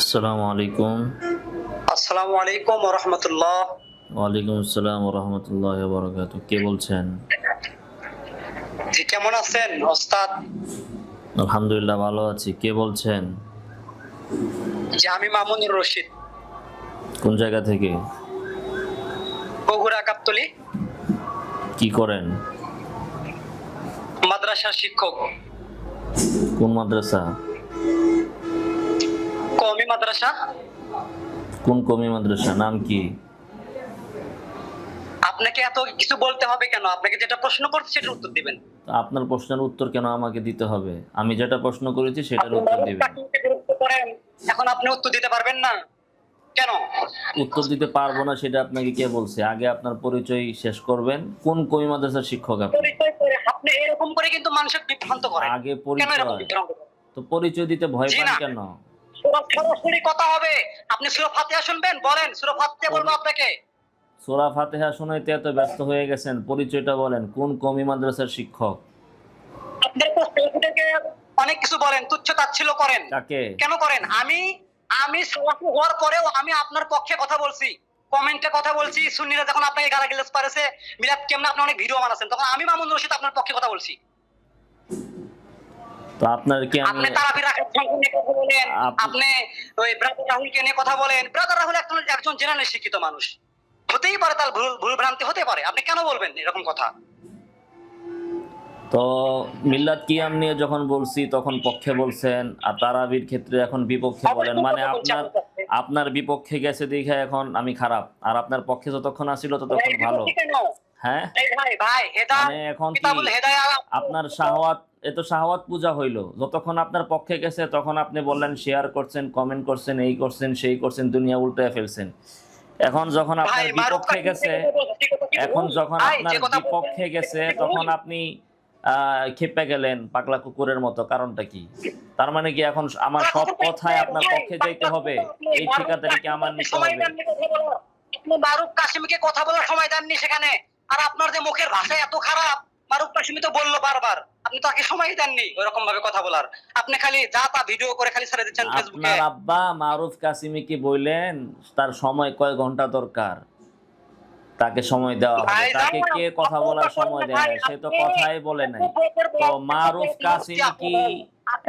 আসসালামু আলাইকুম। আসসালামু আলাইকুম ওয়া রাহমাতুল্লাহ। ওয়ালাইকুম আসসালাম ওয়া রাহমাতুল্লাহি ওয়া বারাকাতুহু। কে বলছেন? জি, কেমন আছেন ওস্তাদ? আলহামদুলিল্লাহ ভালো আছি। কে বলছেন? জি, আমি মামুনুর রশিদ, কোন জায়গা থেকে? বগুড়া গাবতলী, কি করেন? মাদ্রাসার শিক্ষক। কোন মাদ্রাসা? কওমি মাদ্রাসা। কোন কওমি মাদ্রাসা? নাম কি? আপনাকে এত কিছু বলতে হবে কেন? আপনাকে যেটা প্রশ্ন করছি সেটার উত্তর দিবেন। আপনার প্রশ্নের উত্তর কেন আমাকে দিতে হবে? আমি যেটা প্রশ্ন করেছি সেটার আপনি উত্তর মানুষ দিবেন। চাকরিতে বিরক্ত করেন, এখন আপনি উত্তর দিতে পারবেন না কেন? উত্তর দিতে পারবো না সেটা আপনাকে কে বলছে? আগে আপনার পরিচয় শেষ করবেন। কোন কওমি মাদ্রাসার শিক্ষক আপনি? পরিচয় করে আপনি এরকম করে কিন্তু মানুষের বিভ্রান্ত করেন। আগে কেন এরকম পরিচয়। বিভ্রান্ত করেন? তো পরিচয় দিতে ভয় জি পান না, কেন? সরাসরি কথা হবে। আপনি সূরা ফাতিহা শুনবেন? বলেন, সূরা ফাতিহা বলবো আপনাকে। সূরা ফাতিহা শোনাইতে এত ব্যস্ত হয়ে গেছেন, পরিচয়টা বলেন। কোন কওমি মাদ্রাসার শিক্ষক? আপনার থেকে অনেক কিছু বলেন, তুচ্ছ-তাচ্ছিল্য করেন। কাকে? কেন করেন? আমি সালাফি হওয়ার পরেও আমি আপনার পক্ষে কথা বলছি। কমেন্টে কথা বলছি। সুন্নিরা যখন আপনাকে গালাগালাজ করেছে, মিলাদ কেমনে আপনি অনেক ভিডিও বানাচ্ছেন, তখন আমি মামুনুর রশিদ আপনার পক্ষে কথা বলছি। তো আপনার কি আমি আপনি তারাবি রাকাত সংখ্যা নিয়ে কথা বলেন, আপনি ওই ব্রাদার রাহুলকে নিয়ে কথা বলেন। ব্রাদার রাহুল একজন জেনারেল শিক্ষিত মানুষ। হতেই পারে তার ভুল ভ্রান্তি হতে পারে। আপনি কেন বলবেন এরকম কথা? তো মিল্লাত কিয়াম নিয়ে যখন বলছি তখন পক্ষে বলছেন, আর তারাবির ক্ষেত্রে এখন বিপক্ষে বলেন। মানে আপনার বিপক্ষে গেছে দেখে এখন আমি খারাপ, আর আপনার পক্ষে যতক্ষণ আসিল ততক্ষণ ভালো। হ্যাঁ, মানে এখন কি আপনার শাহওয়াত, এত শাহওয়াত পূজা হইল? যতক্ষণ আপনার পক্ষে গেছে তখন আপনি বললেন, শেয়ার করছেন, কমেন্ট করছেন, এই করছেন, সেই করছেন, দুনিয়া উল্টায় ফেলছেন। এখন যখন আপনার বিপক্ষে গেছে, তখন আপনি ক্ষেপে গেলেন পাগলা কুকুরের মতো। কারণটা কি? তার মানে কি এখন আমার সব কথায় আপনার পক্ষে যাইতে হবে? এই ঠিকাদারি কি আমার নিতে হবে? আপনি মারুফ কাসিমকে কথা বলার সময় দেননি সেখানে। আর আপনার যে মুখের ভাষা এত খারাপ, মারুফ কাসিমি তো বললো বারবার, আপনি তাকে সময় দেননি ওইরকম ভাবে কথা বলার। আপনি খালি যা তা ভিডিও করে খালি ছেড়ে দিচ্ছেন ফেসবুকে। আপনার আব্বা মারুফ কাসিমি কি বললেন তার সময় কয় ঘন্টা দরকার? তাকে সময় দেওয়া হবে। তাকে কে কথা বলার সময় দেয় না? সে তো কথাই বলে নাই। তো মারুফ কাসিমি কি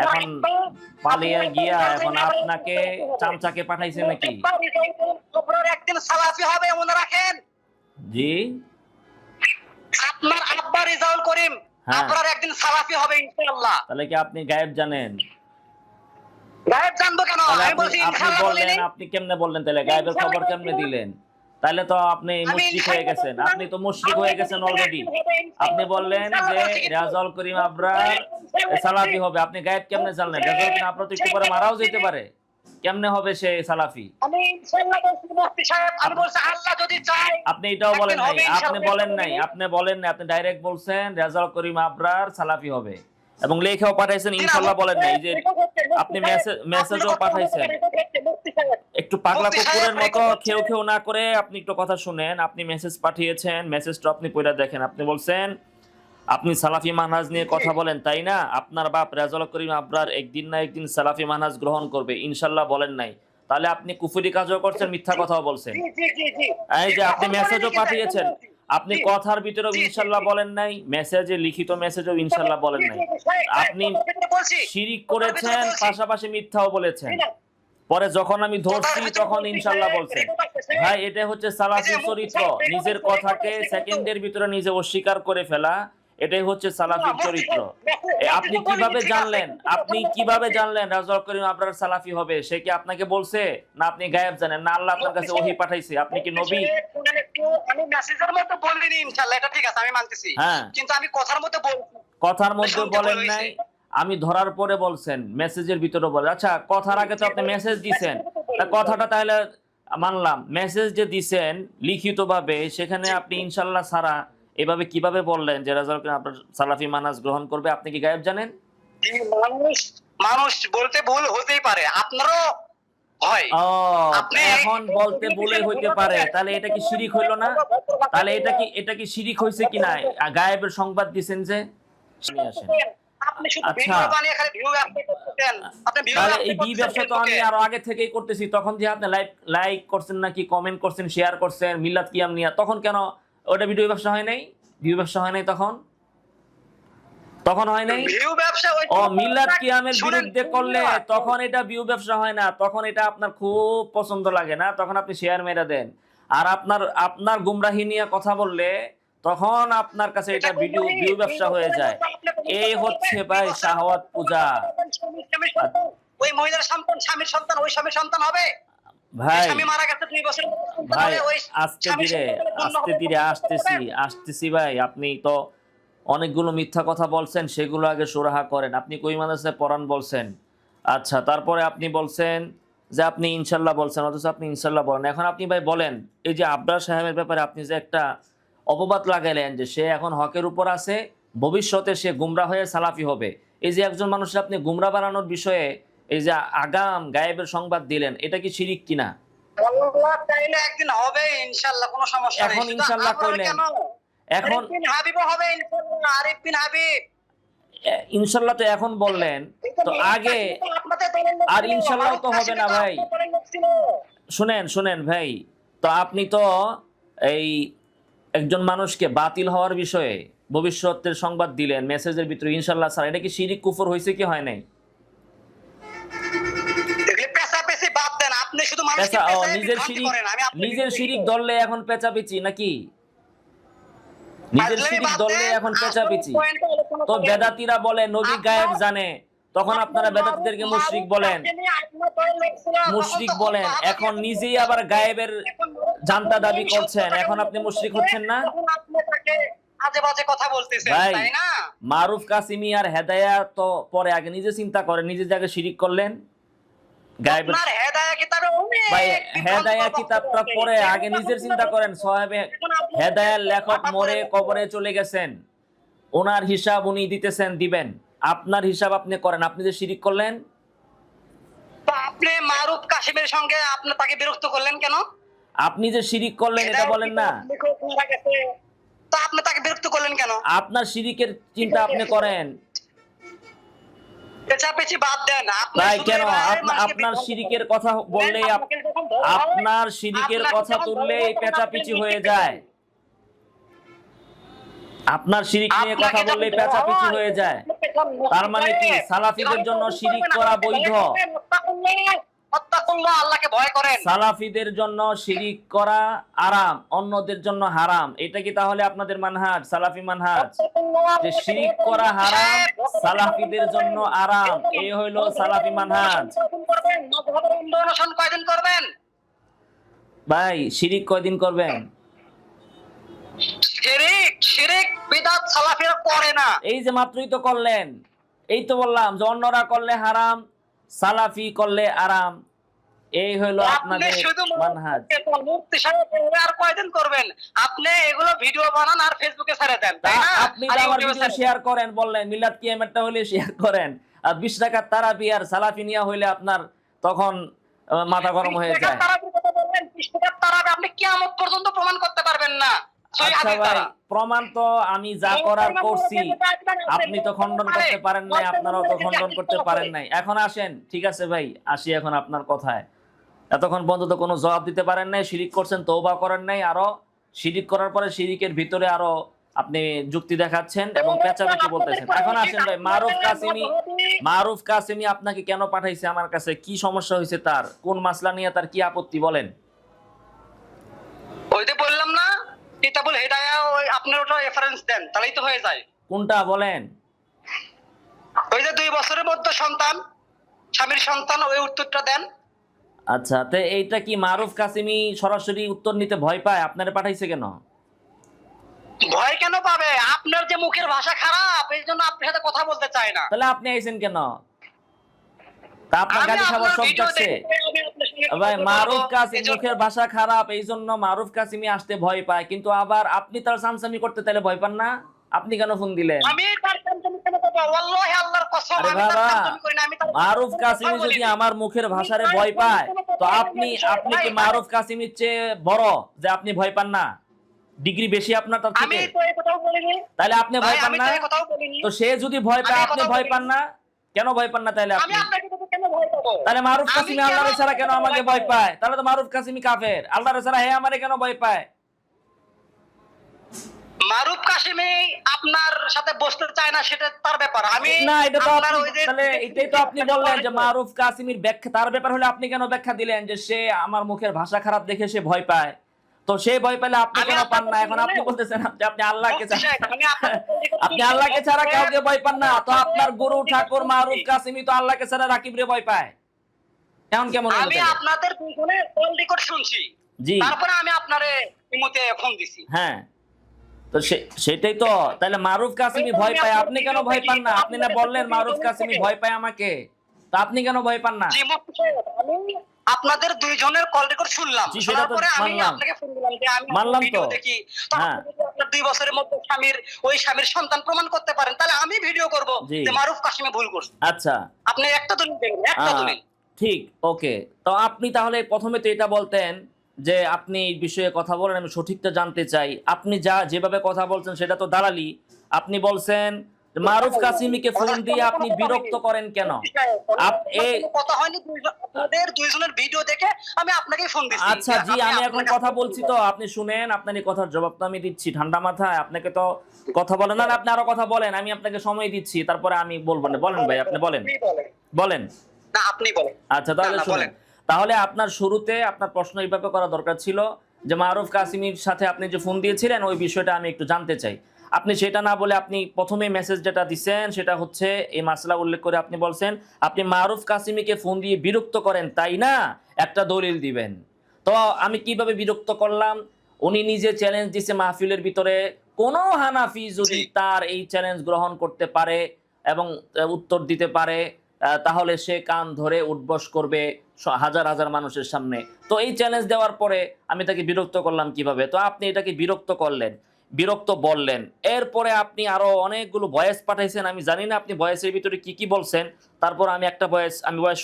এখন পালিয়ে গিয়া এখন আপনাকে চামচাকে পাঠাইছে নাকি? একদিন সালাফি হবে মনে রাখেন। জি, আপনার আব্বা রিজাউল করিম হ্যাঁ। আপনার একদিন সালাফি হবে ইনশাআল্লাহ। তাহলে কি আপনি গায়েব জানেন? গায়েব জানবো কেন? তাহলে আমি আপনি বলছি আপনি ইনশাআল্লাহ বললেন, বলিনি। আপনি কেমনে বললেন তাহলে? গায়েবের খবর কেমনে দিলেন? তাহলে তো আপনি মুশরিক হয়ে গেছেন। আপনি তো মুশরিক হয়ে গেছেন অলরেডি। আপনি বললেন যে রেজাউল করিম আবরার সালাফি হবে। আপনি গায়েব কেমনে জানলেন? রেজাউল করিম আবরার তো একটু পরে মারাও যেতে পারে। কেমনে হবে সে সালাফি? আমি ইনশাআল্লাহ বলছি মুফতি সাহেব, আমি বলছি আল্লাহ যদি চায়। আপনি এটাও বলেন নাই। আপনি বলেন নাই। আপনি বলেন নাই। আপনি ডাইরেক্ট বলছেন রেজাউল করিম আবরার সালাফি হবে। এবং লেখাও পাঠাইছেন, ইনশাআল্লাহ বলেন নাই। যে আপনি মেসেজও পাঠাইছেন। একটু পাগলা কুকুরের মতো খেউ খেউ না করে আপনি একটু কথা শুনেন। আপনি মেসেজ পাঠিয়েছেন, মেসেজটা আপনি পড়ে দেখেন। আপনি বলছেন আপনি সালাফি মানহাজ নিয়ে কথা বলেন, তাই না? আপনার বাপ রেজাউল করিম আবরার একদিন না একদিন সালাফি মানহাজ গ্রহণ করবে, ইনশাআল্লাহ বলেন নাই। তাহলে আপনি কুফরি কাজও করছেন, মিথ্যা কথাও বলছেন। এই যে আপনি মেসেজও পাঠিয়েছেন, আপনি কথার ভিতরেও ইনশাআল্লাহ বলেন নাই, মেসেজে লিখিত মেসেজেও ইনশাআল্লাহ বলেন নাই। আপনি শিরিক করেছেন, পাশাপাশি মিথ্যাও বলেছেন। পরে যখন আমি ধরছি তখন ইনশাআল্লাহ বলছেন। ভাই, এটা হচ্ছে সালাফির চরিত্র। নিজের কথাকে সেকেন্ডের ভিতরে নিজে অস্বীকার করে ফেলা, এটাই হচ্ছে সালাফির চরিত্র। আপনি কিভাবে জানলেন? আপনি কিভাবে জানলেন রেজাউল করিম আবরার সালাফি হবে? সে কি আপনাকে বলছে? না আপনি গায়েব জানেন? না আল্লাহ আপনার কাছে ওহী পাঠাইছে? আপনি কি নবী? আমি মেসেজের মধ্যে বলিনি ইনশাআল্লাহ, এটা ঠিক আছে, আমি মানতেছি। হ্যাঁ, কিন্তু আমি কথার মধ্যে বলছি। কথার মধ্যে বলেন নাই। আমি ধরার পরে বলছেন, মেসেজের ভিতরে বলে। আচ্ছা, কথার আগে তো আপনি মেসেজ দিছেন। তা কথাটা তাহলে মানলাম। মেসেজ যে দিছেন লিখিতভাবে, সেখানে আপনি ইনশাআল্লাহ ছাড়া এভাবে কিভাবে বললেন যে রেজাউল করিম আপনার সালাফি মানহাজ গ্রহণ করবে? আপনি কি গায়েব জানেন? মানুষ মানুষ বলতে ভুল হতেই পারে, আপনারও হয়। ও, আপনি এখন বলতে ভুলে হইতে পারে, তাহলে এটা কি শিরিক হইল না? তাহলে এটা কি শিরিক হইছে কিনা? গায়েবের সংবাদ দিছেন যে নিয়ে আসেন। আপনি শুধু আচ্ছা। ভিডিও বানিয়ে খালি ভিউ ব্যবসা করতেছেন। আপনি ভিউ তাহলে ব্যবসা এই বি করতেছেন ব্যবসা তো আমি ফেসবুকে। আরো আগে থেকেই করতেছি, তখন যে আপনি লাইক করছেন নাকি, কমেন্ট করছেন, শেয়ার করছেন মিলাদ কিয়াম নিয়া, তখন কেন ওটা ভিডিও ব্যবসা হয় নাই? ভিউ ব্যবসা হয় নাই তখন? তখন হয় নাই? ভিউ ব্যবসা ওই ও মিলাদ কিয়ামের শুনেন, বিরুদ্ধে করলে তখন এটা ভিউ ব্যবসা হয় না, তখন এটা আপনার খুব পছন্দ লাগে না, তখন আপনি শেয়ার মেরে দেন। আর আপনার গুমরাহি নিয়ে কথা বললে তখন আপনার কাছে এটা ভিউ ব্যবসা হয়ে যায়। এই হচ্ছে ভাই শাহওয়াত পূজা। ওই মহিলার সন্তান স্বামীর সন্তান ওই স্বামীর সন্তান হবে? ভাই স্বামী মারা গেছে 2 বছর সন্তান ভাই হবে ওই আস্তে স্বামীর ধীরে সন্তানের জন্য আস্তে হবে? ধীরে আসতেছি ভাই। আপনি তো অনেকগুলো মিথ্যা কথা বলছেন, সেগুলো আগে সুরাহা করেন। আপনি কই মাদ্রাসায় পড়ান বলছেন, আচ্ছা, তারপরে আপনি বলছেন যে আপনি ইনশাল্লাহ বলছেন, অথচ আপনি ইনশাল্লাহ বলেন। এখন আপনি ভাই বলেন, এই যে আবরার সাহেবের ব্যাপারে আপনি যে একটা অপবাদ লাগাইলেন যে সে এখন হকের উপর আছে, ভবিষ্যতে সে গুমরা হয়ে সালাফি হবে, এই যে একজন মানুষের আপনি গুমরা বানানোর বিষয়ে এই যে আগাম গায়েবের সংবাদ দিলেন, এটা কি শিরিক কিনা? আল্লাহ চাইলে একদিন হবে ইনশাআল্লাহ, কোনো সমস্যা নেই। এখন শুধু ইনশাল্লাহ আপনারা কইলেন, কেন? এখন আরিফ বিন হাবিবও হবে ইনশাআল্লাহ, আরিফ বিন হাবিব। ইনশাল্লাহ তো এখন বললেন, তো আগে আপনাদের দলের লোক আর ছিল, ইনশাল্লাহ মারুফ তো হবে কাশিমে না তো ভাই। আপনার দলের লোক ছিল। শুনেন ভাই, তো আপনি তো এই একজন মানুষকে বাতিল হওয়ার বিষয়ে ভবিষ্যতের সংবাদ দিলেন মেসেজের ভিতরে ইনশাল্লাহ স্যার, এটা কি শিরিক কুফর হয়েছে কি হয় নাই? এগুলি পেঁচাপেচি বাদ দেন, আপনি শুধু মানুষকে পেঁচায় বিভ্রান্তি করেন। আমি আপনার নিজের শিরিক ধরলে এখন পেঁচাপিচি নাকি? নিজের ফাজলামি শিরিক বাদ ধরলে দেন, এখন আসল পেঁচাপিচি। পয়েন্টে আলোচনা তো করেন। বেদাতীরা বলে নবী গায়েব আপনার জানে, তখন আপনারা বেদাতীদেরকে মুশরিক বলেন, মুশরিক বলেন। এখন নিজেই আবার গায়েবের জানতা দাবি করছেন, এখন আপনি মুশরিক হচ্ছেন না? আজে বাজে কথা বলতেছেন, ভাই তাই না? মারুফ কাসিমি আর হেদায়া তো পরে, আগে নিজে চিন্তা করেন, নিজে জায়গায় শিরিক করলেন গায়েবের। আপনার হেদায়া কিতাবে অনেক ভাই বিভ্রান্ত হেদায়া কথা কিতাবটা আছে। পরে যেগুলো আগে তখন নিজের আপনি চিন্তা করেন। বলছেন। সাহেবে এখন আপনি হেদায়ার লেখক হঠাৎ মরে করে কবরে চলে গেছেন, ওনার হিসাব উনি দিতেছেন, দিবেন। আপনার হিসাব আপনি করেন, আপনি যে শিরিক করলেন। তো আপনি মারুফ কাশিমের সঙ্গে আপনি তাকে বিরক্ত করলেন কেন? আপনি যে শিরিক করলেন এটা হেদায়া বলেন না, কিতাব লেখক মারা গেছে, তো আপনি তাকে বিরক্ত করলেন কেন? আপনার শিরিকের চিন্তা আপনি করেন পেঁচাপেচি বাদ দেন। আপনি ভাই। শুধু কেন এবার মানুষকে আপনার বিভ্রান্ত শিরিকের করেন। কথা বললেই আপনাকে যখন ধরা হয়, আপনার শিরিকের আপনাকে কথা যখন ধরা তুললেই হয়, তখন পেঁচাপিচি আপনি হয়ে মিষ্টি যায়। খেতেন। আপনার শিরিক নিয়ে কথা আপনাকে বললেই যখন ধরা পেঁচাপিচি হয়, হয়ে যায়। আপনি পেছন তার মানে কি মুখে সালাফিদের জন্য এভাবে শিরিক করবেন, করা আপনি বৈধ? ভয় করবেন, ওয়াত্তাকুল্লাহ, আল্লাহকে ভয় করেন। সালাফিদের জন্য শিরিক করা আরাম, অন্যদের জন্য হারাম, এটা কি তাহলে আপনাদের মানহাজ, সালাফি মানহাজ? যে শিরিক করা হারাম, সালাফিদের জন্য আরাম, এই হইল সালাফি মানহাজ। অনুসরণ কয়দিন করবেন? ভাই শিরিক কয়দিন করবেন? শিরিক বিদআত সালাফিরা করে না। এই যে মাত্রই তো করলেন, এই তো বললাম যে অন্যরা করলে হারাম, সালাফি করলে আরাম, এই হইল আপনি আপনাদের শুধু মানহাজ। মুফতি সাহেব আর কয়দিন করবেন? আপনি এগুলো ভিডিও বানান আর ফেসবুকে ছেড়ে দেন, তাই না? আপনি আর তো আমার ইউটিউবে ভিডিও ছেড়ে দেন। শেয়ার করেন, বললেন মিলাদ কিয়ামতটা হলে শেয়ার করেন, আর 20 টাকার তারাবি আর সালাফি নিয়া হইলে আপনার তখন মাথা গরম হয়ে 20 টাকার যায়। তারাবির কথা বললেন, 20 টাকার তারাবি আপনি কিয়ামত পর্যন্ত প্রমাণ করতে পারবেন না। সহি আচ্ছা হাদিস ভাই, দ্বারা। প্রমাণ তো আমি যা করার করছি, আপনি তো খণ্ডন করতে পারেন নাই, আপনারাও তো খণ্ডন করতে পারেন নাই। এখন আসেন, ঠিক আছে ভাই, আসি এখন আপনার কথায়। এতক্ষণ পর্যন্ত কোনো জবাব দিতে পারেন নাই, শিরিক করছেন, তওবা করেন নাই, আরো শিরিক করার পরে শিরিকের ভিতরে আরো আপনি যুক্তি দেখাচ্ছেন এবং পেঁচাপেচি বলতেছেন। এখন আসেন ভাই, মারুফ কাসেমি আপনাকে কেন পাঠাইছে আমার কাছে? কি সমস্যা হয়েছে তার? কোন মাসলা নিয়ে তার কি আপত্তি বলেন? ওই যে বললাম না, কিতাবুল হিদায়া, ওই আপনার ওটা রেফারেন্স দেন, তাহলেই তো হয়ে যায়। কোনটা বলেন? ওই যে 2 বছরের মধ্যে সন্তান, স্বামীর সন্তান, ওই উত্তরটা দেন। আচ্ছা, তো এইটা কি মারুফ কাসেমি সরাসরি উত্তর নিতে ভয় পায়? আপনারে পাঠাইছে কেন? ভয় কেন পাবে? আপনার যে মুখের ভাষা খারাপ, এই জন্য আপনার সাথে কথা বলতে চায় না। তাহলে আপনি আইছেন কেন? তা আপনার আমি গালি খাবার আপনার সব ভিডিও দেখছে। দেখে আমি আপনার সঙ্গে কথা ভাই বলবো, মারুফ কাসেম এজন্য- মুখের ভাষা খারাপ, এই জন্য মারুফ কাসেমি আসতে ভয় পায়, কিন্তু আবার আপনি তার সামসামি করতে তাহলে ভয় পান না? আপনি কেন ফোন দিলেন? আমি তার কামচামি কেন করবো? ওয়াল্লাহি আল্লাহর কসম, আরে আমি তার বাবা, কামচামি করি না, আমি তার মারুফ কোনো কাসেমি কথা যদি বলিনি। আমার মুখের ভাষারে ভয় পায়, তো আপনি কি মারুফ কাসেমির চেয়ে বড় যে আপনি ভয় পান না? ডিগ্রি বেশি আপনার তার আমি থেকে? তো এই কথাও বলিনি তাহলে আপনি ভাই, ভয় পান আমি না? তো এই কথাও বলিনি। তো সে যদি ভয় পায় আমি এই আপনি কথা ভয় বলিনি। পান না? কেন ভয় পান না তাহলে আমি আপনি? আপনাকে তো কেন ভয় পাবো? তাহলে মারুফ আমি কাসিমি কেন আল্লাহর ছাড়া কেন আপনাকে আমাকে ভয় পাবো? পায়? তাহলে তো মারুফ কাসিমি কাফের। আল্লাহর ছাড়া হে আমারে কেন ভয় পায়? মারুফ কাসেমি আপনার সাথে বসতে চায় না, সেটা তার ব্যাপার। আমি না, এটা তো আপনার আপনি ওই যে তাহলে এটাই তো আপনি বললেন যে মারুফ কাসিমির ব্যাখ্যা, তার ব্যাপার হলে আপনি কেন ব্যাখ্যা দিলেন যে সে আমার মুখের ভাষা খারাপ দেখে সে ভয় পায়? তো সে ভয় পেলে আপনি আমি কেন পান না? আপনাকে এখন আপনি বললাম, বলতেছেন যে আপনি আল্লাহকে মুফতি সাহেব, আমি আপনাকে আপনি আল্লাহকে ছাড়া কাউকে ভয় পান না, তো আপনার গুরু ঠাকুর মারুফ কাসিমি তো আল্লাহকে ছাড়া রাকিবরে ভয় পায়। এমন কেমন হলো আমি তাহলে? আপনাদের দুজনে কল রেকর্ড শুনছি, জি তারপরে আমি আপনারে ইমোতে ফোন দিছি। হ্যাঁ, তো সেটাই তো। তাহলে মারুফ কাসিমি ভয় পায়, আপনি কেন ভয় পান না? আপনি না বললেন মারুফ কাসিমি ভয় পায় আমাকে, তা আপনি কেন ভয় পান না? জি মুফতি সাহেব, আমি আপনাদের দুইজনের কল রেকর্ড শুনলাম, জি, সেটা শোনার তো পরে আমি মানলাম। আপনাকে ফোন দিলাম যে আমি মানলাম ভিডিও তো। দেখি, তো হ্যাঁ। আপনি যদি আপনার 2 বছরের মধ্যে ওই স্বামীর সন্তান প্রমাণ করতে পারেন, তাহলে আমি ভিডিও করব জি। যে মারুফ কাসিমি ভুল করছে। আচ্ছা, আপনি একটা দলিল দেন, একটা দলিল। ঠিক, ওকে। তো আপনি তাহলে প্রথমে তো এটা বলতেন যে আপনি এই বিষয়ে কথা বলেন, আমি সঠিকটা জানতে চাই। আপনি যেভাবে কথা বলছেন সেটা তো দালালি। আপনি বলছেন যে মারুফ কাসিমিকে ফোন দিয়ে আপনি বিরক্ত করেন কেন? কথা হয়নি, আপনাদের দুইজনের ভিডিও দেখে আমি আপনাকেই ফোন দিছি। আচ্ছা জি, আমি এখন কথা বলছি, তো আপনি শুনেন, আপনার এই কথার জবাব তো আমি দিচ্ছি ঠান্ডা মাথায়। আপনাকে তো কথা বলেন না, আপনি আরো কথা বলেন, আমি আপনাকে সময় দিচ্ছি, তারপরে আমি বলবো না। বলেন ভাই, আপনি বলেন, বলেন। না, আপনি বলেন। আচ্ছা তাহলে না, শুনেন। বলেন। তাহলে আপনার শুরুতে আপনার প্রশ্ন এইভাবে করা দরকার ছিল যে মারুফ কাসিমির সাথে আপনি যে ফোন দিয়েছিলেন ওই বিষয়টা আমি একটু জানতে চাই। আপনি সেটা না বলে আপনি প্রথমে মেসেজ যেটা দিচ্ছেন সেটা হচ্ছে এই মাসলা উল্লেখ করে আপনি বলছেন আপনি মারুফ কাসিমিকে ফোন দিয়ে বিরক্ত করেন, তাই না? একটা দলিল দিবেন। তো আমি কিভাবে বিরক্ত করলাম? উনি নিজে চ্যালেঞ্জ দিছে মাহফিলের ভিতরে, কোনো হানাফি যদি তার এই চ্যালেঞ্জ গ্রহণ করতে পারে এবং উত্তর দিতে পারে, তাহলে সে কান ধরে উঠবস করবে হাজার হাজার মানুষের সামনে। তো এই চ্যালেঞ্জ দেওয়ার পরে আমি তাকে বিরক্ত করলাম কিভাবে? তো আপনি এটাকে বিরক্ত করলেন, বিরক্ত বললেন। এরপরে আপনি আরো অনেকগুলো ভয়েস পাঠাইছেন, আমি জানি না আপনি ভয়েসের ভিতরে কি কি বলছেন। তারপর আমি একটা ভয়েস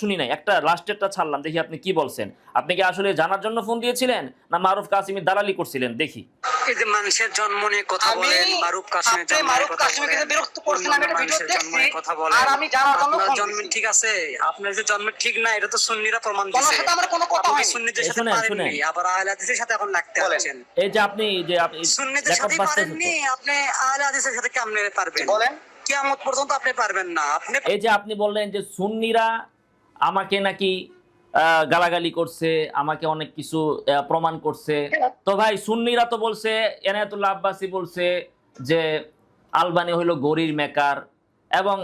শুনি নাই, একটা লাস্টেরটা ছাড়লাম, দেখি আপনি কি বলছেন। আপনি কি আসলে জানার জন্য ফোন দিয়েছিলেন না মারুফ কাসিমি দালালি করছিলেন? দেখি। এই যে মানুষের জন্ম নিয়ে কথা বলেন, মারুফ কাসিমের জন্ম নিয়ে কথা বলেন, বিরক্ত করছেন, আমি এটা ভিডিও মানুষের জন্ম দেখছি নিয়ে কথা বলেন। আর আমি জানার জন্য আপনার ফোন জন্ম দিছি। ঠিক আছে, আপনার যে জন্ম ঠিক না এটা তো সুন্নিরা প্রমাণ ওনার দিয়েছে। সাথে আমার কোনো কথা আপনি হয়নি। সুন্নিদের সাথে শুনেন, পারেননি, শুনেন। আবার আহলে হাদিসের সাথে এখন লাগতে বলেন। আছেন। এই যে আপনি সুন্নিদের রেকর্ড সাথে বাজতেছে পারেননি, তো। আপনি আহলে হাদিসের সাথে কেমনে পারবেন? বলেন। কিয়ামত পর্যন্ত আপনি পারবেন না। আপনি এই যে আপনি বললেন যে সুন্নিরা আমাকে নাকি গালাগালি করছে, আমাকে অনেক কিছু প্রমাণ করছে। তো ভাই সুন্নিরা তো বলছে, এনায়েতুল্লাহ আব্বাসী বলছে যে আলবানি হইলো গরির মেকার, এবং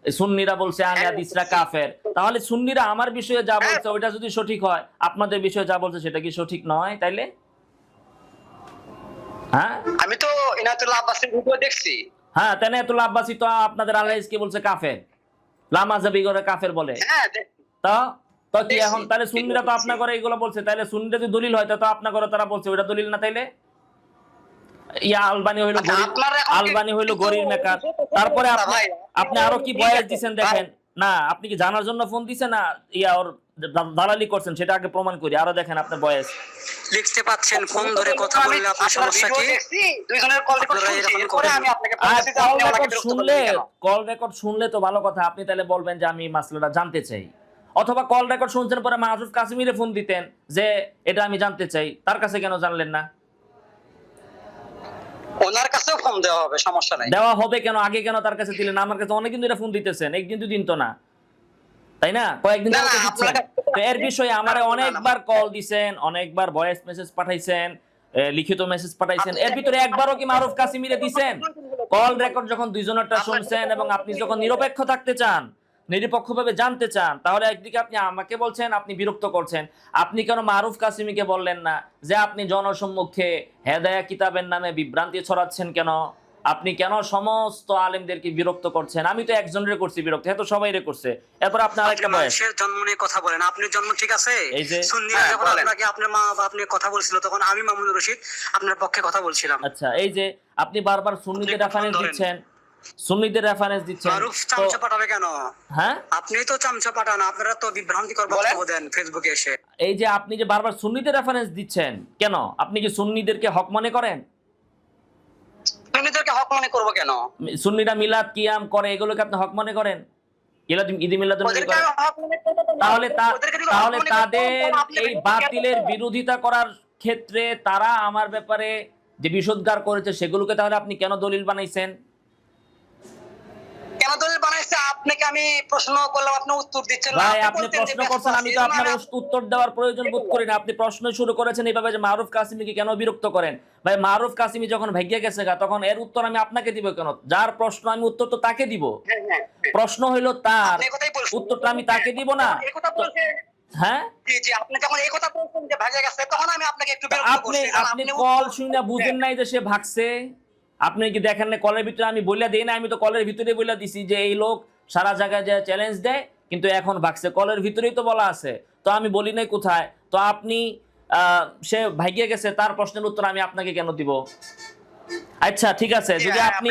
সুন্নিরা বলছে আহলে হাদিসরা কাফের। তাহলে সুন্নিরা আমার বিষয়ে যা বলছে ওইটা যদি সঠিক হয়, আপনাদের বিষয়ে যা বলছে সেটা কি সঠিক নয় তাইলে? হ্যাঁ, আমি তো ইনায়াতুল্লাহ আব্বাসের ভিডিও দেখছি। হ্যাঁ, এনায়েতুল্লাহ আব্বাসী তো আপনাদের আহলে হাদিসকে বলছে কাফের, লামাযাবি করে কাফের বলে। হ্যাঁ, দেখছি। তো তো কি দেখছি। এখন তাহলে সুন্নিরা তো আপনার করে এগুলো বলছে, তাইলে সুন্নিরা যদি দলিল হয় তো আপনার করে তারা বলছে ওইটা দলিল না তাইলে? ইয়া আলবানি হইলো আচ্ছা, গরিব, আপনার এখন আলবানি হইলো কিন্তু গরির মেকার। তারপরে আপনি ভাই, আপনি আরো কি বয়াস দিবেন দেখেন না? আপনি কি জানার জন্য ফোন দিছেন না ইয়া ওর দালালি করছেন সেটা আগে প্রমাণ করি। আরো দেখেন আপনার বয়স লিখতে পাচ্ছেন, ফোন ধরে কথা বললে আপনার সমস্যা কি? দুইজনের কল রেকর্ড আপনারা শুনছি, এরকম এরপরে করেন। আমি আপনাকে আর বলতেছি যে আপনি আমাকে বিরক্ত করলেন কেন? কল রেকর্ড শুনলে তো ভালো কথা, আপনি তাহলে বলবেন যে আমি মাসলাটা জানতে চাই। অথবা কল রেকর্ড শুনছেন পরে মাহফুজ কাসিমিরে ফোন দিতেন যে এটা আমি জানতে চাই, তার কাছে কেন জানলেন না? ওনার কাছেও ফোন দেওয়া হবে, সমস্যা নাই। দেওয়া হবে কেন? আগে কেন তার কাছে দিলেন? আমার কাছে অনেকদিন ধরে ফোন দিতেছেন, একদিন দুদিন তো না, তাই না? কয়েকদিন না, ধরে তো না, দিচ্ছেন। আপনার- তো এর বিষয়ে আমারে অনেকবার কল দিছেন, অনেকবার ভয়েস মেসেজ পাঠাইছেন, লিখিত মেসেজ পাঠাইছেন। এর ভিতরে একবারও কি মারুফ কাসিমিরে দিছেন? কল রেকর্ড যখন দুইজনেরটা শুনছেন এবং আপনি যখন নিরপেক্ষ থাকতে চান, নিরপেক্ষভাবে জানতে চান, তাহলে একদিকে আপনি আমাকে বলছেন আপনি বিরক্ত করছেন। আপনি কেন মারুফ কাসিমিকে বললেন না যে আপনি জনসম্মুখে হেদায়া কিতাবের নামে বিভ্রান্তি ছড়াচ্ছেন কেন? আপনি কেন সমস্ত আলেমদেরকে বিরক্ত করছেন? আমি তো একজনের করছি বিরক্ত, হ্যাঁ তো সবাইরে করছে। এরপর আপনার আপনি আরেকটা বয়স, মানুষের জন্ম নিয়ে কথা বলেন, আপনার জন্ম ঠিক আছে? এই যে সুন্নিরা হ্যাঁ, যখন বলেন। আপনাকে আপনার মা বাবা আপনি কথা বলছিল তখন আমি মামুনুর রশিদ আপনার পক্ষে কথা বলছিলাম। আচ্ছা, এই যে আপনি বারবার সুন্নিদের রেফারেন্স ধরেন। দিচ্ছেন, সুন্নিদের রেফারেন্স দিচ্ছেন, মারুফ তো চামচা পাঠাবে কেন? হ্যাঁ, আপনি তো চামচা পাঠান, আপনারা তো বিভ্রান্তিকর বক্তব্য দেন ফেসবুকে এসে। এই যে আপনি যে বারবার সুন্নিদের রেফারেন্স দিচ্ছেন কেন? আপনি কি সুন্নিদেরকে হক মনে করেন? সুন্নিদেরকে হক মনে করবো কেন? সুন্নিরা মিলাদ কিয়াম করে, এগুলোকে আপনি হক মনে করেন? ঈদ মিলাদ ওদেরকে আমি হক মনে করবো কেন? তাহলে ওদেরকে যদি হক তাহলে মনে করতাম, তাদের তাহলে আপনি এই বাতিলের বিরোধিতা করার ক্ষেত্রে তারা আমার ব্যাপারে যে বিষোদ্গার করেছে সেগুলোকে তাহলে আপনি কেন দলিল বানাইছেন? কেন দলিল বানাইছে? আপনাকে আমি প্রশ্ন করলাম, আপনি উত্তর দিচ্ছেন না। ভাই আপনি বলতেন যে প্রশ্ন ব্যস্ত করছেন, আছি, আমি তো এজন্য আপনার আমি- উত্তর দেওয়ার প্রয়োজন বোধ করি না। আপনি প্রশ্ন শুরু করেছেন এইভাবে যে মারুফ কাসিমকে কেন বিরক্ত করেন। ভাই মারুফ কাসিমি যখন ভাগ্যে গেছে গা, তখন এর উত্তর আমি আপনাকে দিব কেন? যার প্রশ্ন আমি উত্তর তো তাকে দিব। হ্যাঁ, হ্যাঁ, হ্যাঁ। প্রশ্ন হইলো তার, আপনি এই কথাই বলছেন। উত্তরটা আমি তাকে দিব না? এই কথা বলছেন। হ্যাঁ, জি, জি, আপনি যখন এই কথা বলছেন যে ভাগে গেছে, তখন আমি আপনাকে একটু বিরক্ত আপনি করছি। কারণ আপনি আপনি কল উত্তর- শুনে বুঝেন নাই যে সে ভাগছে? আপনি কি দেখেন না কলের ভিতরে আমি বইলা দেই না? আমি তো কলের ভিতরে বইলা দিছি যে এই লোক সারা জায়গায় যে চ্যালেঞ্জ দেয় কিন্তু এখন ভাগছে, কলের ভিতরেই তো বলা আছে। তো আমি বলি নাই কোথায়? তো আপনি সে ভাগিয়ে গেছে, তার প্রশ্নের উত্তর আমি আপনাকে কেন দিব? আচ্ছা ঠিক আছে, যদি আপনি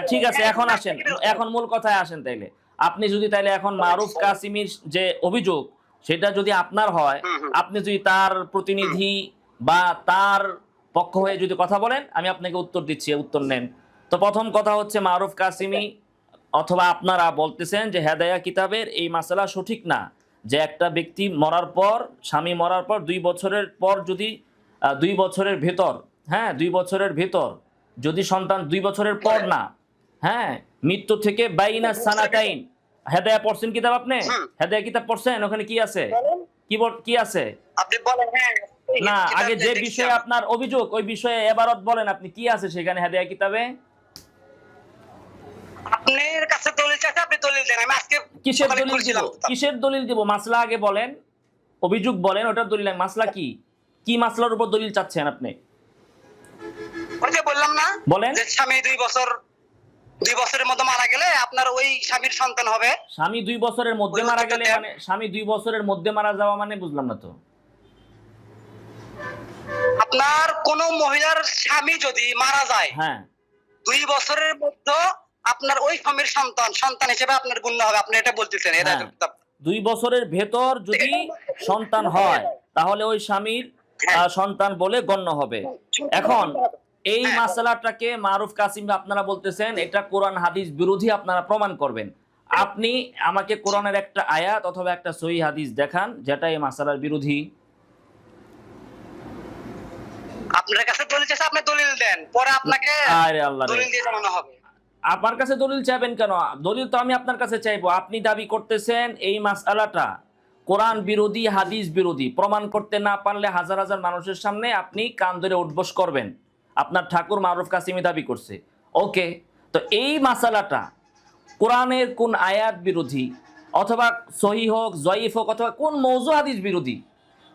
ঠিক আছে, এখন আসেন, এখন মূল কথায় আসেন। তাইলে আপনি যদি তাইলে এখন মারুফ কাসিমির যে অভিযোগ সেটা যদি আপনার হয়, আপনি যদি তার প্রতিনিধি বা তার পক্ষ হয়ে যদি কথা বলেন, আমি আপনাকে উত্তর দিচ্ছি, উত্তর নেন। তো প্রথম কথা হচ্ছে, মারুফ কাসিমি অথবা আপনারা বলতেছেন যে হেদায়া কিতাবের এই মাসালা সঠিক না, যে একটা ব্যক্তি মরার পর, স্বামী মরার পর 2 বছরের পর যদি 2 বছরের ভেতর, হ্যাঁ 2 বছরের ভেতর যদি সন্তান 2 বছরের পর না, হ্যাঁ মৃত্যু থেকে বাইনা সানাতাইন। হেদায়া পড়ছেন কিতাব আপনি? হেদায়া কিতাব পড়ছেন? ওখানে কি আছে? কি আছে? আপনি বলেন। হ্যাঁ, না, কিতাব আগে যে দেখছি বিষয়ে আমি। আপনার অভিযোগ ওই বিষয়ে এবারত বলেন, আপনি কি আছে সেখানে হেদায়া কিতাবে? আপনার কাছে দলিল চাইছে, আপনি দলিল দেন। আমি আজকে কিসের সকালে দলিল দিব? খুলছিলাম কিতাব। কিসের দলিল দিব? মাসলা আগে বলেন, অভিযোগ বলেন, ওটার দলিল। মাসলা কি? কি মাসলার উপর দলিল চাচ্ছেন আপনি? ওই যে বললাম না, বলেন। যে স্বামী 2 বছরের মধ্যে মারা গেলে আপনার ওই স্বামীর সন্তান হবে। স্বামী 2 বছরের মধ্যে ওই মারা উত্তরটা গেলে দেন। মানে স্বামী 2 বছরের মধ্যে মারা যাওয়া মানে বুঝলাম না তো। আপনার কোন মহিলার স্বামী যদি মারা যায়, হ্যাঁ 2 বছরের মধ্যে আপনার ওই স্বামীর সন্তান হিসেবে আপনার গণ্য হবে। আপনি এটা বলতেছেন হেদায়েতুল কিতাব। 2 বছরের ভেতর যদি সন্তান হয় তাহলে ওই স্বামীর সন্তান বলে গণ্য হবে। এখন এই মাসালাটাকে মারুফ কাসিম আপনারা বলতেছেন এটা কোরআন হাদিস বিরোধী, আপনারা প্রমাণ করবেন। আপনি আমাকে কোরআনের একটা আয়াত অথবা একটা সহিহ হাদিস দেখান যেটা এই মাসালার বিরোধী। আপনার কাছে দলিল চাইছে, আপনি দলিল দেন, পরে আপনাকে আরে আল্লাহ রে, দলিল দিয়ে জানানো হবে। আপনার কাছে দলিল চাইবেন কেন? দলিল তো আমি আপনার কাছে চাইবো। আপনি দাবি করতেছেন এই মাসআলাটা কোরআন বিরোধী, হাদিস বিরোধী। প্রমাণ করতে না পারলে হাজার হাজার মানুষের সামনে আপনি কান ধরে উঠবোস করবেন। আপনার ঠাকুর মারুফ কাসিমি দাবি করছে। ওকে, তো এই মাসআলাটা কোরআনের কোন আয়াত বিরোধী, অথবা সহিহ হোক জয়ীফ হোক, অথবা কোন মওযু হাদিস বিরোধী?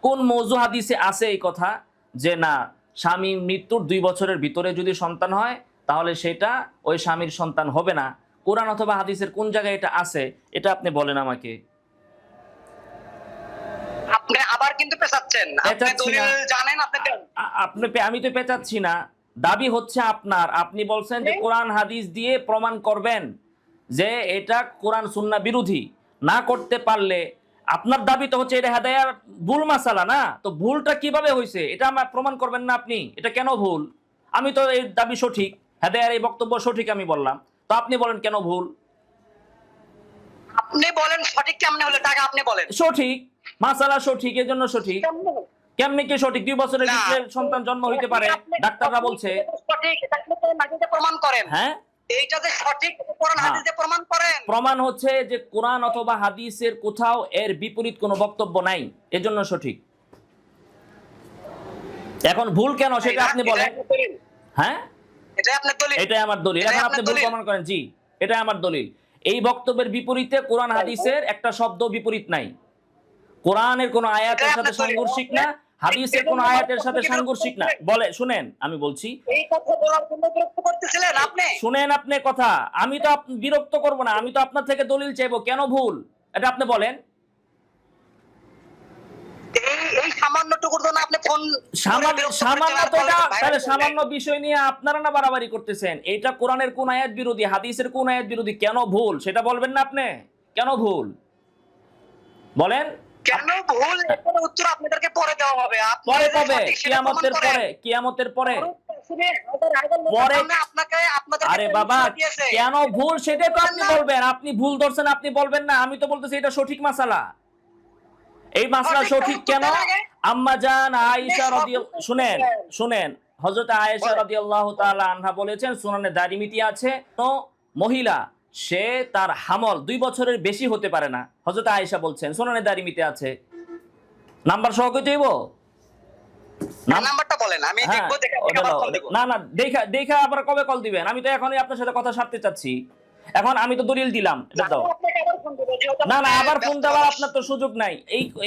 কোন মওযু হাদিসে আছে এই কথা যে না, স্বামী মৃত্যুর 2 বছরের ভিতরে যদি সন্তান হয় তাহলে সেটা ওই স্বামীর সন্তান হবে না? কোরআন অথবা হাদিসের কোন জায়গায় এটা আছে? এটা আপনি বলেন আমাকে। আপনি আবার কিন্তু পেছাচ্ছেন। আপনি পেঁচাচ্ছি দলিল না। জানেন, আপনি দেন। আমি তো পেঁচাচ্ছি না, দাবি হচ্ছে আপনার। আপনি বলছেন যে কোরআন হাদিস দিয়ে প্রমাণ করবেন যে এটা কোরআন সুন্নাহ বিরোধী। না করতে পারলে আপনার দাবি তো হচ্ছে এটা হেদায়ার ভুল মাসালা না? তো ভুলটা কিভাবে হয়েছে এটা আমার প্রমাণ করবেন না আপনি? এটা কেন ভুল? আমি তো এই দাবি সঠিক, হেদায়ার এই বক্তব্য সঠিক আমি বললাম, তো আপনি বলেন কেন ভুল? আপনি বলেন সঠিক কেমনে হলে টাকা, আপনি বলেন। সঠিক মাসালা সঠিক, এর জন্য সঠিক। কেমনে কি সঠিক? 2 বছরের না। ভিতরে সন্তান জন্ম হইতে পারে, ডাক্তাররা বলছে। সঠিক, এটা আপনি কোরআন হাদিসে প্রমাণ করেন। হ্যাঁ, এইটা যে সঠিক, কোরআন হাদিসে প্রমাণ করেন। প্রমাণ হচ্ছে যে কোরআন অথবা হাদিসের কোথাও এর বিপরীত কোনো বক্তব্য নাই, এজন্য সঠিক। এখন ভুল কেন সেটা আপনি বলেন। হ্যাঁ, এটা আপনার দলিল। এটাই আমার দলিল। এখন আপনি ভুল প্রমাণ করেন। জি, এটাই আমার দলিল। এই বক্তব্যের বিপরীতে কোরআন হাদিসের একটা শব্দ বিপরীত নাই। কোরআনের কোন আয়াতের সাথে সাংঘর্ষিক না, হাদিসের কোন আয়াতের সাথে সাংঘর্ষিক না। বলে শুনেন, আমি বলছি, এই কথা বলার জন্য বিরক্ত করতেছিলেন আপনি। শুনেন আপনি কথা। আমি তো বিরক্ত করব না, আমি তো আপনার থেকে দলিল চাইবো কেন ভুল এটা আপনি বলেন। এই সামান্যটুকুর জন্য আপনি ফোন সামান্য তো এটা, তাহলে সামান্য বিষয় নিয়ে আপনারা না বাড়াবাড়ি করতেছেন। এটা কোরআনের কোন আয়াত বিরোধী, হাদিসের কোন আয়াত বিরোধী, কেন ভুল সেটা বলবেন না আপনি? কেন ভুল বলেন। কেন ভুল এর উত্তর আপনাদেরকে পরে দেওয়া হবে। পরে কবে? কিয়ামতের পরে? কিয়ামতের পরে? পরে আপনাদের আরে বাবা কেন ভুল সেটা তো আপনি বলবেন। আপনি ভুল ধরছেন, আপনি বলবেন না। আমি তো বলতেছি এটা সঠিক মাসালা। এই মাসলা সঠিক কেন? আম্মা জান আয়েশা রাদিয়াল্লাহু শুনেন হযরত আয়েশা রাদিয়াল্লাহু তাআলা আনহা বলেছেন, সুনানে দারিমিতে আছে, তো মহিলা সে তার হামল 2 বছরের বেশি হতে পারে না। হযরত আয়েশা বলছেন, সুনানে দারিমিতে আছে। নাম্বার সহ কই দেব? নাম্বারটা বলেন, আমি হ্যাঁ, দেখবো, দেখে আবার ফোন দেব। না দেখা আবার কবে কল দিবেন? আমি তো এখনই আপনার সাথে কথা সারতে চাচ্ছি। এখন আমি তো দলিল দিলাম, এটা দাও। না আবার ফোন দেওয়ার আপনার তো সুযোগ নাই।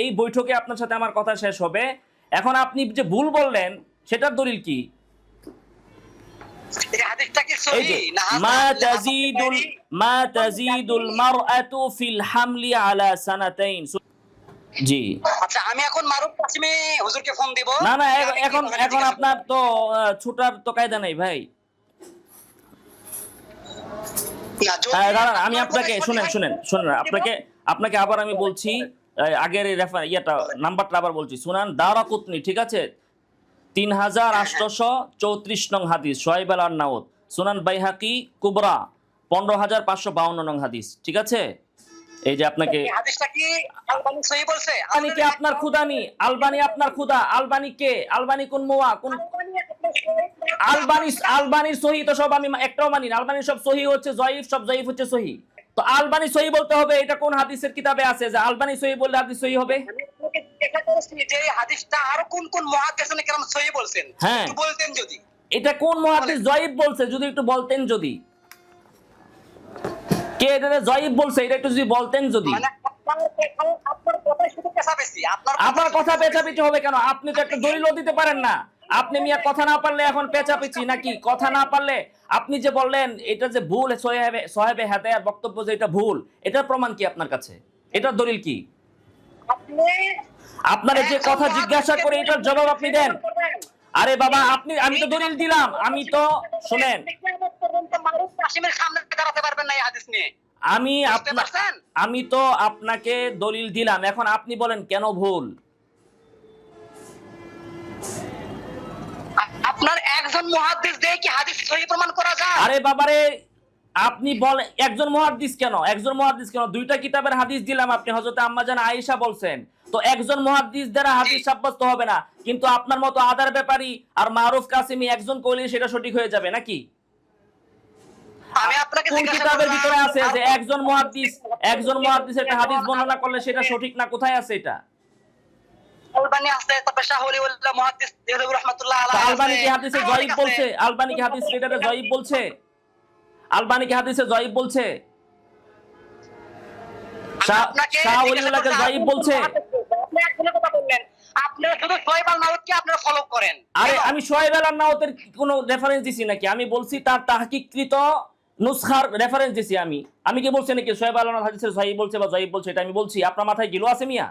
এই বৈঠকে আপনার সাথে আমার কথা শেষ হবে। এখন আপনি যে ভুল বললেন সেটার দলিল কি? এই হাদিসটা কি এই যে সহিহ না মা তাজিদুল মারআতু ফিল হামলি আলা সানাতাইন। জি। আচ্ছা, আমি এখন মারুফ কাসেমি হুজুরকে ফোন দিব। না এখন আপনার তো ছুটার তো কায়দা নাই ভাই। দাঁড়ান, আমি আপনাকে শুনেন আপনাকে আবার আমি বলছি, আগের নাম্বারটা আবার বলছি। সুনান দারাকুতনি, ঠিক আছে, 3834 নং হাদিস, শুআইব আল-আরনাউত। সুনান বাইহাকি কুবরা 15552 নং হাদিস, ঠিক আছে। এই যে আপনাকে হাদিসটা কি আলবানী সহিহ বলছে? আলবানী কি আপনার খুদানি? আলবানী আপনার খুদা? আলবানী কে? আলবানী কোন মোয়া কোন? আলবানীর সহি তো সব আমি একটাও মানি না। আলবানীর সব সহি হচ্ছে জয়ীফ, সব জয়ীফ হচ্ছে সহি। তো আলবানী সহি বলতে হবে, এটা কোন হাদিসের কিতাবে আছে যে আলবানী সহি বললে হাদিস সহি হবে? যে হাদিসটা আর কোন কোন মুহাদ্দিসিন কেরাম সহিহ বলছেন, হ্যাঁ, একটু বলতেন যদি। এটা কোন মুহাদ্দিস জয়ীফ বলছে যদি একটু বলতেন, যদি কে এটা জয়ীফ বলছে এটা একটু যদি বলতেন যদি। মানে আপনার কথা শুধু পেছাপেছি, আপনার কথা পেছাপেছি হবে কেন? আপনি তো একটা দলিলও দিতে পারেন না। আপনি মিয়া কথা না পারলে এখন পেছাপেছি নাকি? কথা না পারলে আপনি যে বললেন এটা যে ভুল, সাহেবে হাদায়ার বক্তব্য যে এটা ভুল, এটার প্রমাণ কি আপনার কাছে? এটার দলিল কি? আপনার যে কথা জিজ্ঞাসা করে এটার জবাব আপনি দেন। আরে বাবা আমি তো দলিল দিলাম। আমি তো শুনেন, মারুফ কাসেমের সামনে দাঁড়াতে পারবেন না এই হাদিস নিয়ে। আমি তো আপনাকে দলিল দিলাম, এখন আপনি বলেন কেন ভুল? আপনার একজন মুহাদ্দিস দিয়ে কি হাদিস সহিহ প্রমাণ করা যায়? আরে বাবারে, আপনি বলেন একজন মুহাদ্দিস কেন? দুইটা কিতাবের হাদিস দিলাম, আপনি হযরত আম্মা জান আয়েশা বলছেন। তো একজন মুহাদ্দিস দ্বারা হাদিস সাব্যস্ত হবে না, কিন্তু আপনার মতো আদার ব্যাপারী আর মারুফ কাসেমি একজন কইলে সেটা সঠিক হয়ে যাবে নাকি? আমি আপনাকে কোন কিতাবের ভিতরে আছে যে একজন মুহাদ্দিস একটা হাদিস বর্ণনা করলে সেটা সঠিক না? কোথায় আছে এটা? আলবানী আছে, তারপর শাহ ওলিউল্লাহ মুহাদ্দিস দেহলভী রাহমাতুল্লাহ আলাইহি। আলবানী কি হাদিসে জয়ীফ বলছে? আলবানী কি হাদিস এটাতে জয়ীফ বলছে? আলবানী কি হাদিসে জয়ীফ বলছে? শাহ ওলিউল্লাহকে জয়ীফ বলছে? আপনি একজনের কথা বললেন, আপনারা শুধু শুআইব আল-নাওয়াতকে আপনারা ফলো করেন। আরে আমি শুআইব আল-নাওয়াতের কোনো রেফারেন্স দিছি নাকি? আমি বলছি তার তাহকিককৃত নুসখার রেফারেন্স দিছি। আমি কি বলছি নাকি শুআইব আল-নাওয়াত হাদিসের সহিহ বলছে বা জয়ীফ বলছে? এটা আমি বলছি? আপনার মাথায় গিলো আছে মিয়া?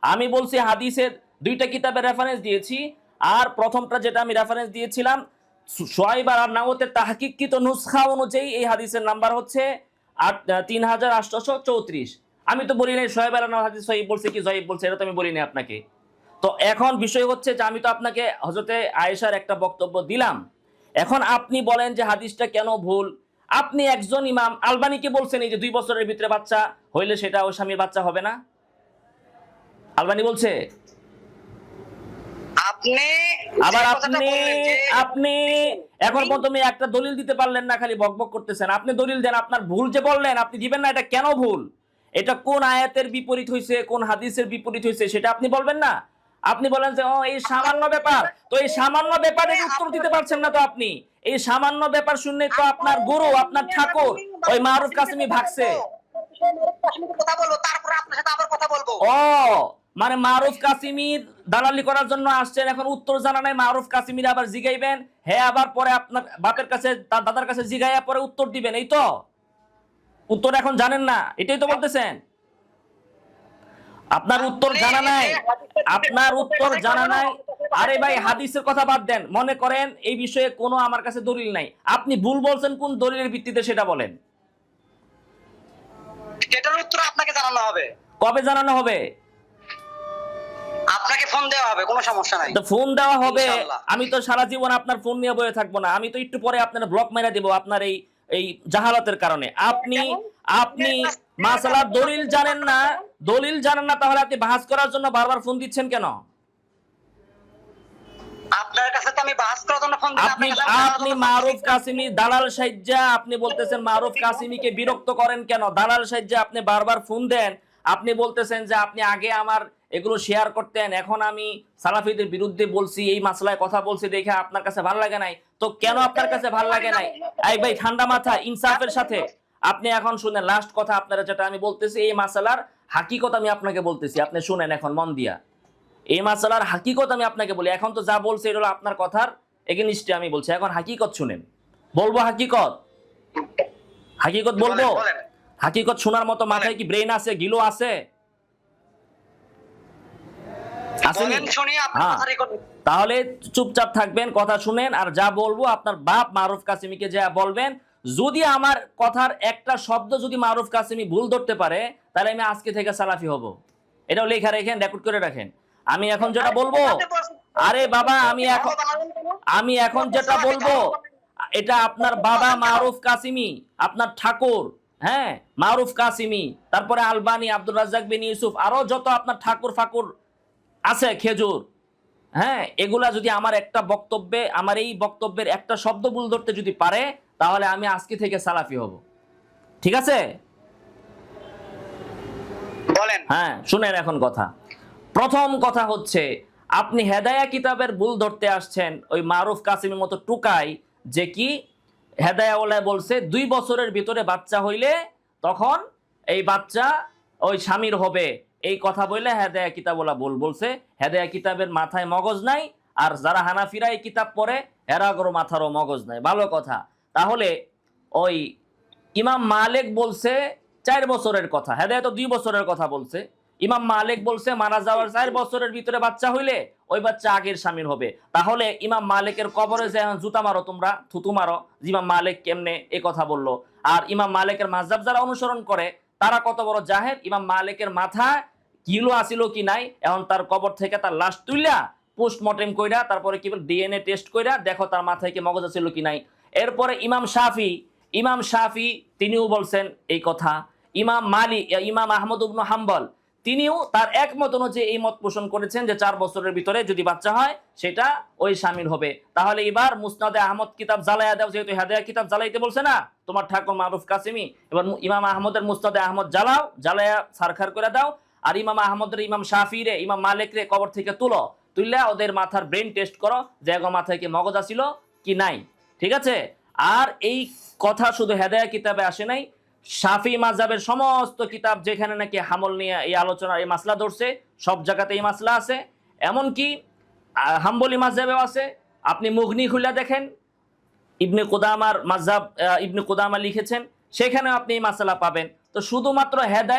আমি বলছি হাদিসের দুইটা কিতাবের রেফারেন্স দিয়েছি, আর প্রথমটা যেটা আমি রেফারেন্স দিয়েছিলাম শুআইব আল-নাওয়াতের তাহকিককৃত নুসখা অনুযায়ী এই হাদিসের নাম্বার হচ্ছে 3834। আমি তো বলি নাই শুআইব আল-নাওয়াত হাদিস সহিহ বলছে কি জয়ীফ বলছে, এটা তো আমি বলি নাই আপনাকে। তো এখন বিষয় হচ্ছে যে আমি তো আপনাকে হযরতে আয়েশার একটা বক্তব্য দিলাম। এখন আপনি বলেন যে হাদিসটা কেন ভুল। আপনি একজন ইমাম আলবানীকে বলছেন এই যে 2 বছরের ভিতরে বাচ্চা হইলে সেটা ওই স্বামীর বাচ্চা হবে না, আলবানী বলছে। আপনি এখন প্রথমে একটা দলিল দিতে পারলেন না, খালি বকবক করতেছেন। আপনি দলিল দেন, আপনার ভুল যে বললেন আপনি দিবেন না, এটা কেন ভুল? এটা কোন আয়াতের বিপরীত হয়েছে, কোন হাদিসের বিপরীত হয়েছে সেটা আপনি বলবেন না। আপনি বলেন যে এই সামান্য ব্যাপার, তো এই সামান্য ব্যাপারের উত্তর দিতে পারছেন না। তো আপনি এই সামান্য ব্যাপার শুনলে তো আপনার গুরু, আপনার ঠাকুর ওই মারুফ কাসেমি ভাগছে। ও মানে মারুফ কাসেমির দালালি করার জন্য আসছেন, এখন উত্তর জানা নাই, মারুফ কাসেমির আবার জিগাইবেন, হ্যাঁ আবার পরে আপনার বাপের কাছে তার দাদার কাছে জিগাইয়া পরে উত্তর দিবেন, এই তো? উত্তর এখন জানেন না, এটাই তো বলতেছেন? আপনার উত্তর জানা নাই, আপনার উত্তর জানা নাই। আরে ভাই হাদিসের কথা বাদ দেন, মনে করেন এই বিষয়ে কোনো আমার কাছে দলিল নাই, আপনি ভুল বলছেন কোন দলিলের ভিত্তিতে সেটা বলেন। এটার উত্তর আপনাকে জানানো হবে। কবে জানানো হবে? আপনাকে ফোন দেওয়া হবে, কোনো সমস্যা নাই। তো ফোন দেওয়া হবে, ইনশাআল্লাহ। আমি তো সারা জীবন আপনার ফোন নিয়ে বসে থাকবো না, আমি তো একটু পরে আপনার ব্লক মেরে দিব আপনার এই এই জাহালতের কারণে। আপনি আপনি মাসালার দলিল জানেন না, দলিল জানেন না, তাহলে আপনি বাহাস করার জন্য বারবার ফোন দিচ্ছেন কেন? আপনার কাছে তো আমি বাস করার জন্য ফোন দিই, আপনি আপনার কাছে আমি আপনি জানার জন্য ফোন মারুফ দিই। কাসিমি দালাল সাজ্জা, আপনি বলতেছেন মারুফ কাসিমিকে বিরক্ত করেন কেন? দালাল সাজ্জা আপনি বারবার ফোন দেন, আপনি বলতেছেন যে আপনি আগে আমার এগুলো শেয়ার করতেন, এখন আমি সালাফিদের বিরুদ্ধে বলছি, এই মাসলায় কথা বলছি দেখে আপনার কাছে ভালো লাগে নাই। তো কেন আপনার কাছে ভালো লাগে নাই? এই ভাই ঠান্ডা মাথা ইনসাফের সাথে আপনি এখন শুনেন, লাস্ট কথা আপনারা যেটা আমি বলতেছি, এই মাসালার হাকিকত আমি আপনাকে বলতেছি, আপনি শুনেন এখন মন দিয়া। এই মাসালার হাকিকত আমি আপনাকে বলি, এখন তো যা বলছে এটা হলো আপনার কথার এগেইনস্টে আমি বলছি, এখন হাকিকত শুনেন। বলবো হাকিকত, হাকিকত বলবো। বলেন, বলেন। হাকিকত শোনার মতো মাথায় কি ব্রেন আছে, গিলো আছে? আসেনি? বলেন শুনি, আপনার হ্যাঁ, কথা রেকর্ড। তাহলে চুপচাপ থাকবেন, কথা শুনেন, আর যা বলবো আপনার বাপ মারুফ কাসিমিকে যা বলবেন। যদি আমার কথার একটা শব্দ যদি মারুফ কাসিমি ভুল ধরতে পারে, তাহলে আমি আজকে থেকে সালাফি হব। এটাও লেখা রাখেন, রেকর্ড করে রাখেন। আমি এখন যেটা বলবো, আরে বাবা আমি এখন যেটা বলবো, এটা আপনার বাবা মারুফ কাসিমি, আপনার ঠাকুর, হ্যাঁ মারুফ কাসিমি, তারপরে আলবানি, আব্দুর রাজ্জাক বিন ইউসুফ, আরো যত আপনার ঠাকুর ফাকুর আছে, খেজুর, হ্যাঁ, এগুলা যদি আমার একটা বক্তব্যে, আমার এই বক্তব্যের একটা শব্দ ভুল ধরতে যদি পারে, তাহলে আমি আজকে থেকে সালাফি হব। ঠিক আছে? বলেন। হ্যাঁ শুনেন এখন কথা। প্রথম কথা হচ্ছে, আপনি হেদায়া কিতাবের ভুল ধরতে আসছেন ওই মারুফ কাসিমের মতো টুকাই, যে কি হেদায়াওয়ালায় বলছে 2 বছরের ভিতরে বাচ্চা হইলে তখন এই বাচ্চা ওই স্বামীর হবে, এই কথা বললে হেদায়া কিতাবওয়ালা বলছে। হেদায়া কিতাবের মাথায় মগজ নাই, আর যারা হানাফিরা এই কিতাব পড়ে এরাগরো মাথারও মগজ নাই। ভালো কথা। তাহলে ওই ইমাম মালিক বলছে 4 বছরের কথা, হেদায়া তো 2 বছরের কথা বলছে। ইমাম মালিক বলছে মারা যাওয়ার 4 বছরের ভিতরে বাচ্চা হইলে ওই বাচ্চা আগের স্বামীর হবে। তাহলে ইমাম মালিকের কবরে যে এখন জুতা মারো তোমরা, থুতু মারো, ইমাম মালিক কেমনে এই কথা বললো। আর ইমাম মালিকের মাযহাব যারা অনুসরণ করে তারা কত বড় জাহেল। ইমাম মালিকের মাথা কিলো আসিল কি নাই, এখন তার কবর থেকে তার লাশ তুইলা পোস্টমর্টেম কইরা, তারপরে কি বল ডিএনএ টেস্ট কইরা দেখো তার মাথায় কি মগজ আছিল কি নাই। এরপরে ইমাম শাফি তিনিও বলছেন এই কথা। ইমাম আহমদ ইবনে হাম্বল তিনিও তার একমত অনুযায়ী এই মত পোষণ করেছেন যে 4 বছরের ভিতরে যদি বাচ্চা হয় সেটা ওই স্বামীর হবে। তাহলে এবার মুসনাদে আহমদ কিতাব জ্বালায়া দাও, যেহেতু হেদায়া কিতাব জ্বালাইতে বলছে না তোমার ঠাকুর মারুফ কাসিমি, এবার ইমাম আহমদের মুসনাদে আহমদ জ্বালাও, জ্বালায়া সারখার করে দাও। আর ইমাম আহমদের, ইমাম শাফি রে, ইমাম মালিক রে কবর থেকে তুললা ওদের মাথার ব্রেন টেস্ট করো যে এগো মাথায় কি মগজ আছিল কি নাই। ঠিক আছে? আর এই কথা শুধু হেদায়া কিতাবে আসে নাই, শাফি মাযহাবের সমস্ত কিতাব যেখানে নাকি হামল নিয়ে এই আলোচনা এই মাসলা ধরছে সব জায়গাতে এই মাসলা আছে। এমনকি হাম্বলি মাযহাবেও আছে। আপনি মুগনি খুলে দেখেন, ইবনে কুদামার মাযহাব, ইবনে কুদামা লিখেছেন, সেখানেও আপনি এই মাসলা পাবেন। তো শুধুমাত্র হেদায়া